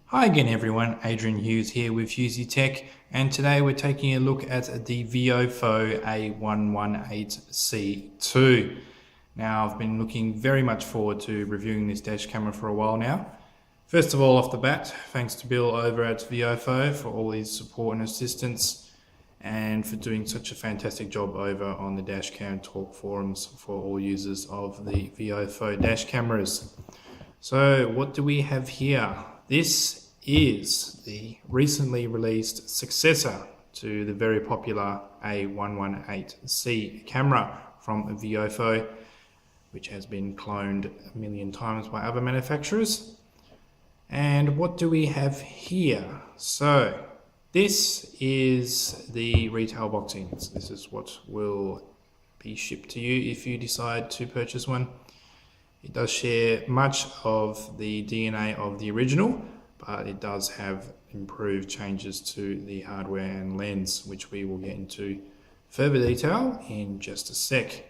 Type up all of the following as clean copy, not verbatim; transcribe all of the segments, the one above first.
Hi again everyone, Adrian Hughes here with HughesyTech, and today we're taking a look at the Viofo A118C2. Now I've been looking very much forward to reviewing this dash camera for a while now. First of all, off the bat, thanks to Bill over at Viofo for all his support and assistance and for doing such a fantastic job over on the Dashcam talk forums for all users of the Viofo dash cameras. So what do we have here? This is the recently released successor to the very popular A118C camera from Viofo, which has been cloned a million times by other manufacturers. And what do we have here? So this is the retail boxing. This is what will be shipped to you if you decide to purchase one. It does share much of the DNA of the original, but it does have improved changes to the hardware and lens, which we will get into further detail in just a sec.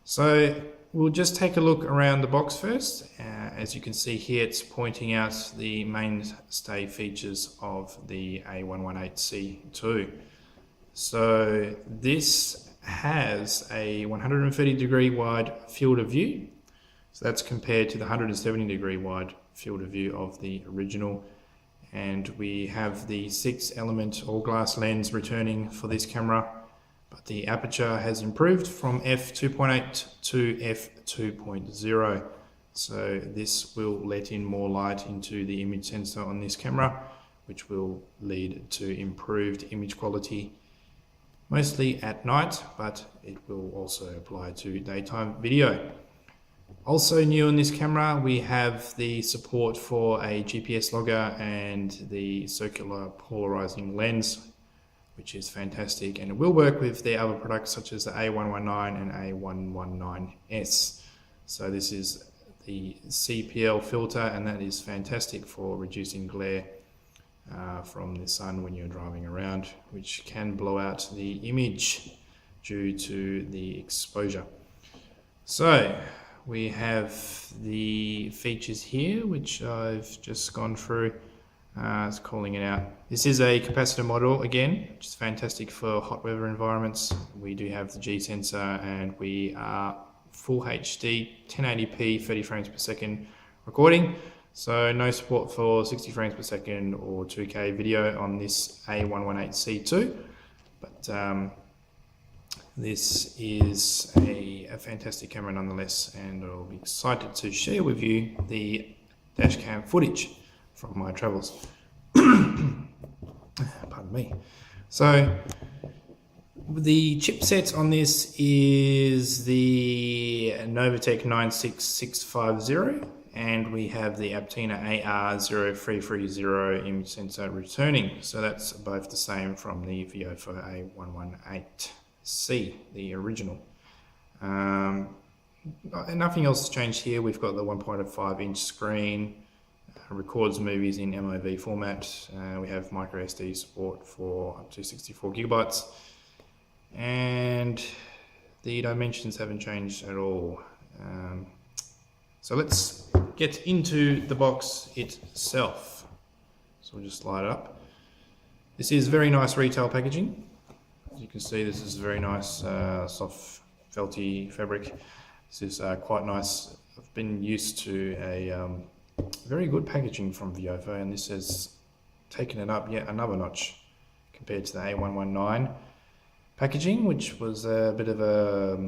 So we'll just take a look around the box first. As you can see here, it's pointing out the mainstay features of the A118C2. So this has a 130-degree wide field of view. So that's compared to the 170-degree wide field of view of the original. And we have the 6-element all-glass lens returning for this camera, but the aperture has improved from f2.8 to f2.0. So this will let in more light into the image sensor on this camera, which will lead to improved image quality, mostly at night, but it will also apply to daytime video. Also new in this camera, we have the support for a GPS logger and the circular polarizing lens, which is fantastic, and it will work with their other products such as the A119 and A119S. So this is the CPL filter, and that is fantastic for reducing glare from the sun when you're driving around, which can blow out the image due to the exposure. So we have the features here, which I've just gone through. It's calling it out. This is a capacitor model again, which is fantastic for hot weather environments. We do have the G sensor, and we are full HD 1080p 30 frames per second recording. So no support for 60 frames per second or 2K video on this A118C2, but this is a fantastic camera nonetheless, and I'll be excited to share with you the dashcam footage from my travels. Pardon me. So the chipset on this is the Novatek 96650, and we have the Aptina AR0330 image sensor returning. So that's both the same from the Viofo A118C, the original. Nothing else has changed here. We've got the 1.5-inch screen, records movies in MOV format. We have micro SD support for up to 64 gigabytes, and the dimensions haven't changed at all. So let's get into the box itself. So we'll just slide it up. This is very nice retail packaging. As you can see, this is very nice soft felty fabric. This is quite nice. I've been used to a very good packaging from Viofo, and this has taken it up yet another notch compared to the A119 packaging, which was a bit of a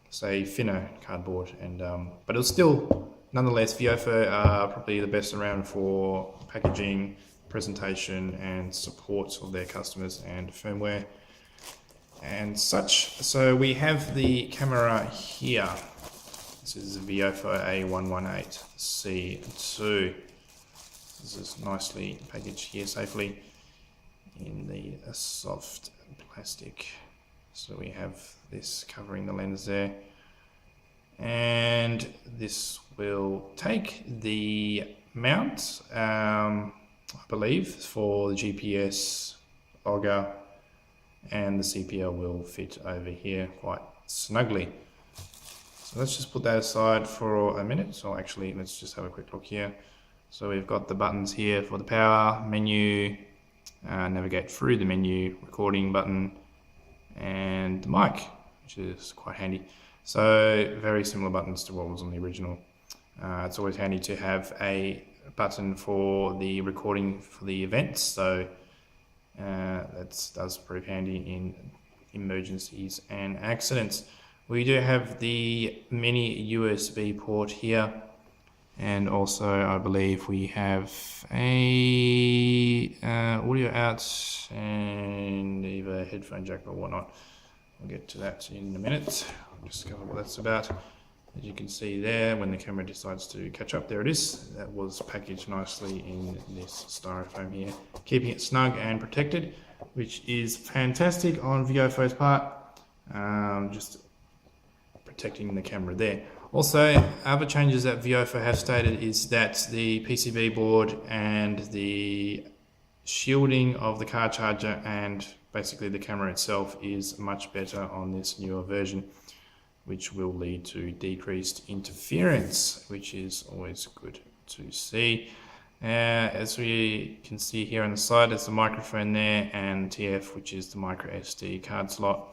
say thinner cardboard, and but it was still nonetheless Viofo are probably the best around for packaging, presentation and support of their customers and firmware and such. So we have the camera here. This is the Viofo A118C2. This is nicely packaged here safely in the soft plastic. So we have this covering the lens there, and this will take the mount, I believe, for the GPS logger, and the CPL will fit over here quite snugly. So let's just put that aside for a minute. So actually, let's just have a quick look here. So we've got the buttons here for the power, menu, navigate through the menu, recording button, and the mic, which is quite handy. So very similar buttons to what was on the original. It's always handy to have a button for the recording for the events, so that's pretty handy in emergencies and accidents. We do have the mini USB port here, and also I believe we have a audio out and either a headphone jack or whatnot. We'll get to that in a minute. I'll discover what that's about. As you can see there, when the camera decides to catch up, there it is. That was packaged nicely in this styrofoam here, keeping it snug and protected, which is fantastic on Viofo's part. Just protecting the camera there. Also, other changes that Viofo have stated is that the PCB board and the shielding of the car charger and basically the camera itself is much better on this newer version, which will lead to decreased interference, which is always good to see. As we can see here on the side, there's the microphone there and TF, which is the micro SD card slot,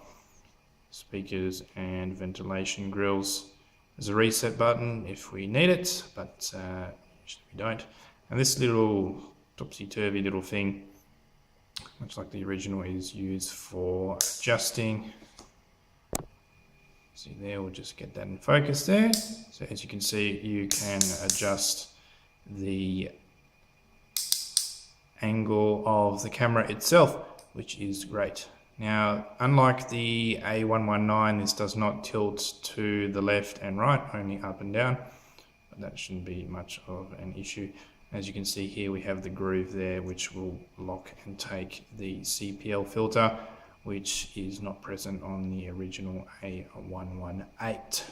speakers and ventilation grills. There's a reset button if we need it, but usually we don't. And this little topsy-turvy little thing, much like the original, is used for adjusting. See there, we'll just get that in focus there. So as you can see, you can adjust the angle of the camera itself, which is great. Now, unlike the A119, this does not tilt to the left and right, only up and down, but that shouldn't be much of an issue. As you can see here, we have the groove there, which will lock and take the CPL filter, which is not present on the original A118.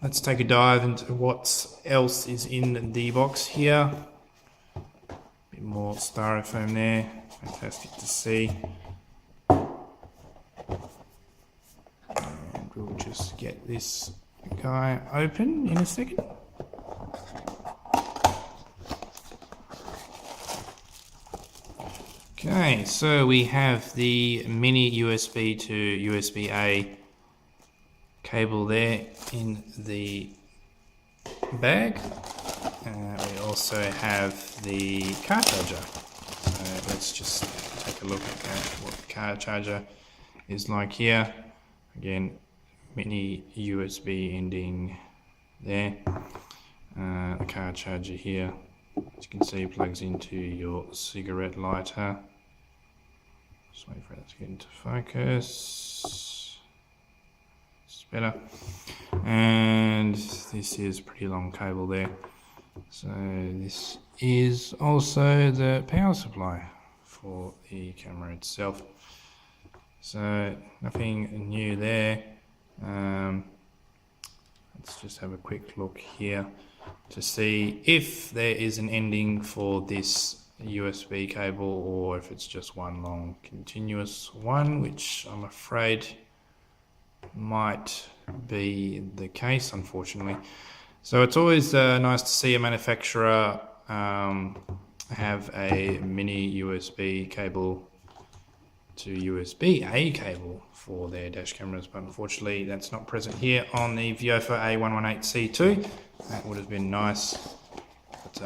Let's take a dive into what else is in the box here. A bit more styrofoam there, fantastic to see. And we'll just get this guy open in a second. Okay, so we have the mini USB to USB-A cable there in the bag. We also have the car charger. So let's just take a look at what the car charger is like here. Again, mini USB ending there. The car charger here, as you can see, plugs into your cigarette lighter. Just wait for it to get into focus. It's better. And this is a pretty long cable there. So this is also the power supply for the camera itself. So nothing new there. Let's just have a quick look here to see if there is an ending for this USB cable or if it's just one long continuous one, which I'm afraid might be the case, unfortunately. So it's always nice to see a manufacturer have a mini USB cable to USB-A cable for their dash cameras, but unfortunately that's not present here on the Viofo A118C2. That would have been nice, but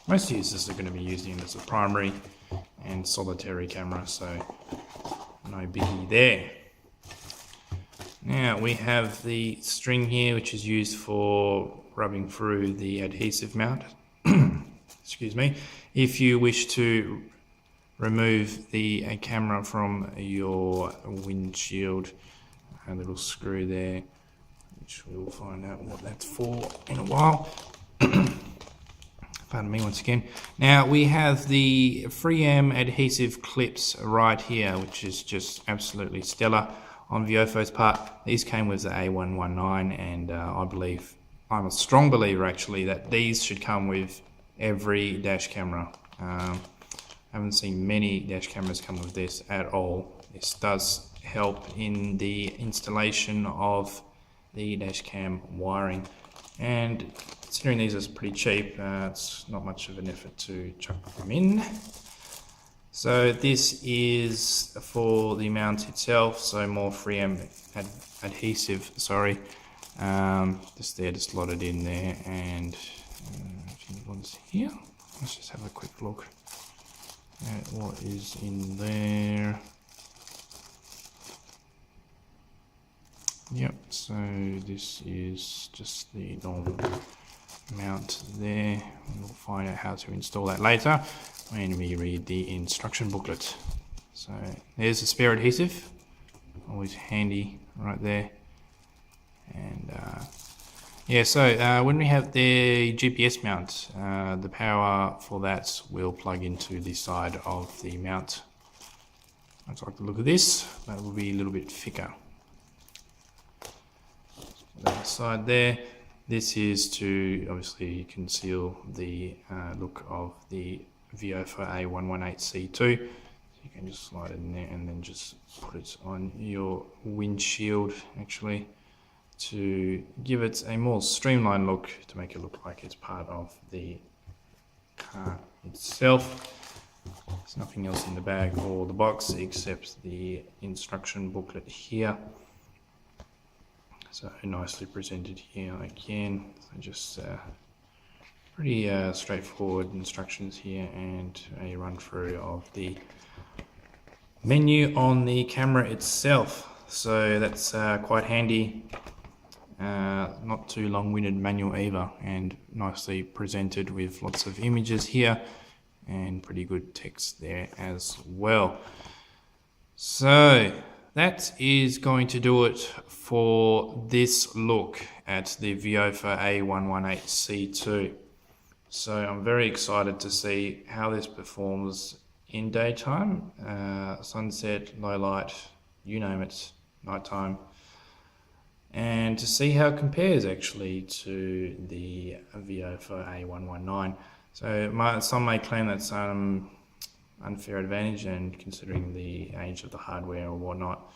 most users are going to be using it as a primary and solitary camera, so no biggie there. Now we have the string here, which is used for rubbing through the adhesive mount. Excuse me. If you wish to remove the camera from your windshield, a little screw there, which we'll find out what that's for in a while. Pardon me once again. Now we have the 3M adhesive clips right here, which is just absolutely stellar on Viofo's part. These came with the A119, and I believe, I'm a strong believer actually, that these should come with every dash camera. I haven't seen many dash cameras come with this at all. This does help in the installation of the dash cam wiring, And considering these are pretty cheap, it's not much of an effort to chuck them in. So this is for the mount itself, so more adhesive, sorry. Just there to slot it in there, and one's here. Let's just have a quick look at what is in there. Yep, so this is just the normal mount there. We'll find out how to install that later when we read the instruction booklet. So there's the spare adhesive, always handy right there. And yeah, so when we have the GPS mount, the power for that will plug into the side of the mount. I just like the look of this. That will be a little bit thicker. That side there. This is to obviously conceal the look of the Viofo A118C2. So you can just slide it in there and then just put it on your windshield, actually, to give it a more streamlined look, to make it look like it's part of the car itself. There's nothing else in the bag or the box except the instruction booklet here. So nicely presented here again. So just pretty straightforward instructions here, and a run through of the menu on the camera itself. So that's quite handy. Not too long-winded manual either, and nicely presented with lots of images here and pretty good text there as well. So that is going to do it for this look at the Viofo A118C2. So I'm very excited to see how this performs in daytime, sunset, low light, you name it, nighttime, and to see how it compares actually to the Viofo A119. So some may claim that's unfair advantage, and considering the age of the hardware or whatnot,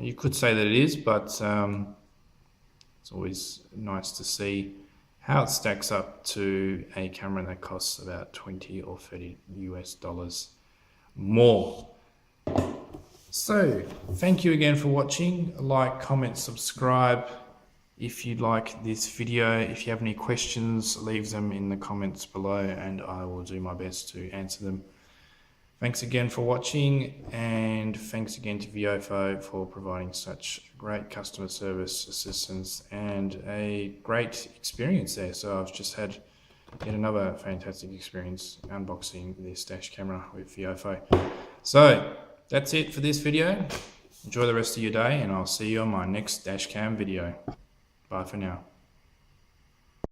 you could say that it is, but it's always nice to see how it stacks up to a camera that costs about $20 or $30 more. So thank you again for watching. Like, comment, subscribe if you like this video. If you have any questions, leave them in the comments below and I will do my best to answer them. Thanks again for watching, and thanks again to Viofo for providing such great customer service assistance and a great experience there. So I've just had yet another fantastic experience unboxing this dash camera with Viofo. So that's it for this video. Enjoy the rest of your day, and I'll see you on my next dash cam video. Bye for now.